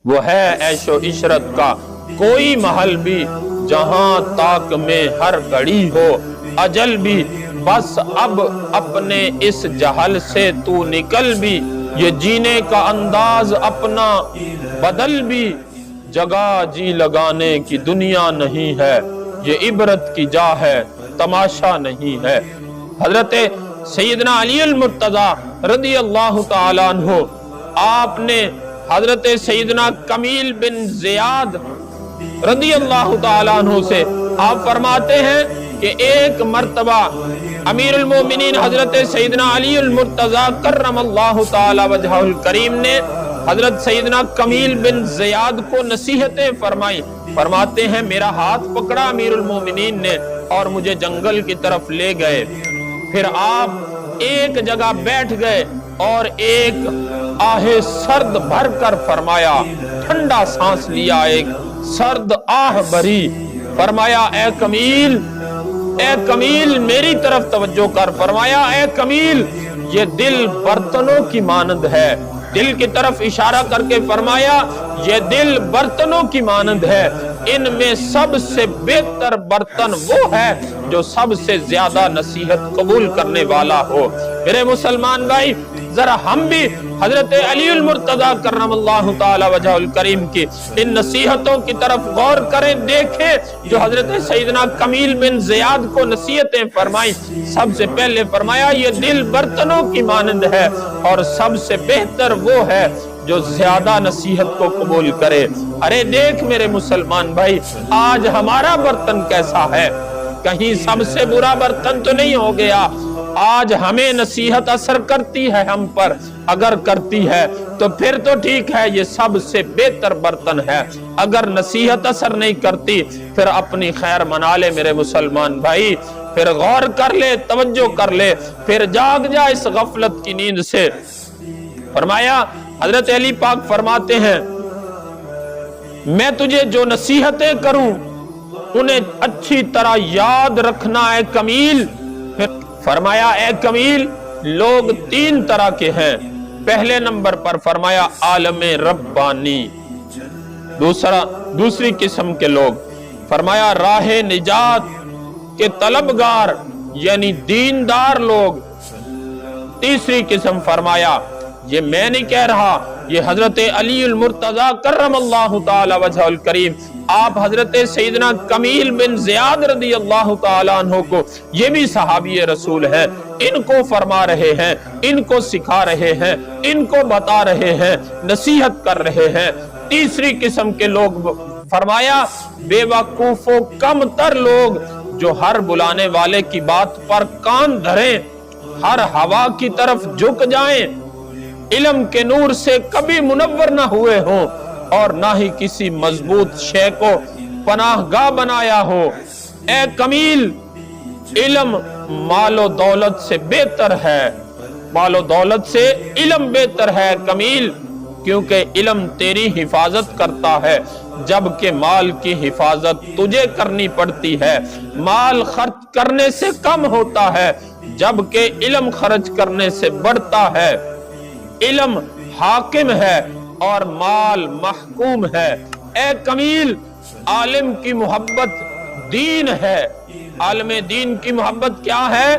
وہ ہے عیش و عشرت کا کوئی محل بھی جہاں تاک میں ہر گھڑی ہو اجل بھی، بس اب اپنے اس جہل سے تو نکل بھی، یہ جینے کا انداز اپنا بدل بھی، جگہ جی لگانے کی دنیا نہیں ہے، یہ عبرت کی جا ہے تماشا نہیں ہے۔ حضرت سیدنا علی المرتضیٰ رضی اللہ تعالیٰ عنہ، آپ نے حضرت سیدنا کمیل بن زیاد رضی اللہ تعالیٰ عنہ سے آپ فرماتے ہیں کہ ایک مرتبہ امیر المومنین حضرت سیدنا علی المرتضیٰ کرم اللہ تعالی وجہہ الکریم نے حضرت سیدنا کمیل بن زیاد کو نصیحتیں فرمائی۔ فرماتے ہیں میرا ہاتھ پکڑا امیر المومنین نے اور مجھے جنگل کی طرف لے گئے، پھر آپ ایک جگہ بیٹھ گئے اور ایک آہ سرد بھر کر فرمایا، ٹھنڈا سانس لیا، ایک سرد آہ بھری، فرمایا اے کمیل میری طرف توجہ کر، فرمایا اے کمیل یہ دل برتنوں کی مانند ہے، دل کی طرف اشارہ کر کے فرمایا یہ دل برتنوں کی مانند ہے، ان میں سب سے بہتر برتن وہ ہے جو سب سے زیادہ نصیحت قبول کرنے والا ہو۔ میرے مسلمان بھائی، ذرا ہم بھی حضرت علی المرتضیٰ کرم اللہ تعالی وجہ الکریم کی ان نصیحتوں کی طرف غور کریں، دیکھیں جو حضرت سیدنا کمیل بن زیاد کو نصیحتیں فرمائیں۔ سب سے پہلے فرمایا یہ دل برتنوں کی مانند ہے اور سب سے بہتر وہ ہے جو زیادہ نصیحت کو قبول کرے۔ ارے دیکھ میرے مسلمان بھائی، آج ہمارا برتن کیسا ہے؟ کہیں سب سے برا برتن تو نہیں ہو گیا؟ آج ہمیں نصیحت اثر کرتی ہے ہم پر؟ اگر کرتی ہے تو پھر تو ٹھیک ہے، یہ سب سے بہتر برتن ہے۔ اگر نصیحت اثر نہیں کرتی پھر اپنی خیر منا لے میرے مسلمان بھائی، پھر غور کر لے، توجہ کر لے، پھر جاگ جا اس غفلت کی نیند سے۔ فرمایا حضرت علی پاک فرماتے ہیں میں تجھے جو نصیحتیں کروں انہیں اچھی طرح یاد رکھنا اے کمیل۔ پھر فرمایا اے کمیل لوگ تین طرح کے ہیں، پہلے نمبر پر فرمایا عالم ربانی، دوسری قسم کے لوگ فرمایا راہ نجات کے طلبگار یعنی دیندار لوگ، تیسری قسم فرمایا یہ میں نہیں کہہ رہا، یہ حضرت علی المرتضیٰ کرم اللہ تعالی وجہ الکریم، آپ حضرت سیدنا کمیل بن زیاد رضی اللہ تعالیٰ عنہ کو، یہ بھی صحابی رسول ہیں، ان کو فرما رہے ہیں، ان کو سکھا رہے ہیں، ان کو بتا رہے ہیں، نصیحت کر رہے ہیں۔ تیسری قسم کے لوگ فرمایا بے وقوف و کم تر لوگ جو ہر بلانے والے کی بات پر کان دھریں، ہر ہوا کی طرف جھک جائیں، علم کے نور سے کبھی منور نہ ہوئے ہوں اور نہ ہی کسی مضبوط شے کو پناہ گاہ بنایا ہو۔ اے کمیل علم مال و دولت سے بہتر ہے، مال و دولت سے علم بہتر ہے کمیل، کیونکہ علم تیری حفاظت کرتا ہے جبکہ مال کی حفاظت تجھے کرنی پڑتی ہے۔ مال خرچ کرنے سے کم ہوتا ہے جبکہ علم خرچ کرنے سے بڑھتا ہے۔ علم حاکم ہے اور مال محکوم ہے۔ اے کمیل عالم کی محبت دین ہے، عالم دین کی محبت کیا ہے؟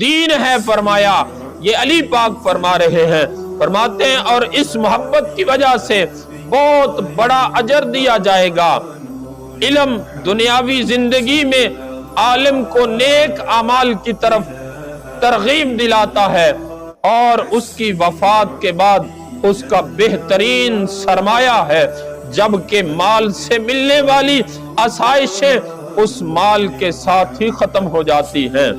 دین ہے۔ فرمایا یہ علی پاک فرما رہے ہیں، فرماتے ہیں اور اس محبت کی وجہ سے بہت بڑا اجر دیا جائے گا۔ علم دنیاوی زندگی میں عالم کو نیک اعمال کی طرف ترغیب دلاتا ہے اور اس کی وفات کے بعد اس کا بہترین سرمایہ ہے، جبکہ مال سے ملنے والی آسائشیں اس مال کے ساتھ ہی ختم ہو جاتی ہیں۔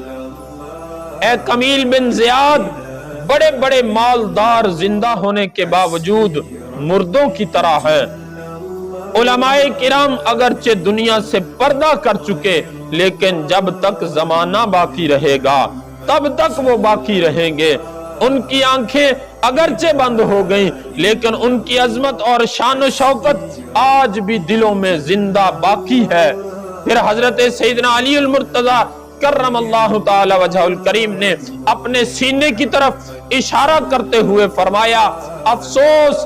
اے کمیل بن زیاد بڑے بڑے مالدار زندہ ہونے کے باوجود مردوں کی طرح ہیں۔ علماء کرام اگرچہ دنیا سے پردہ کر چکے لیکن جب تک زمانہ باقی رہے گا تب تک وہ باقی رہیں گے۔ ان کی آنکھیں اگرچہ بند ہو گئیں لیکن ان کی عظمت اور شان و شوکت آج بھی دلوں میں زندہ باقی ہے۔ پھر حضرت سیدنا علی المرتضیٰ کرم اللہ تعالی وجہ الکریم نے اپنے سینے کی طرف اشارہ کرتے ہوئے فرمایا افسوس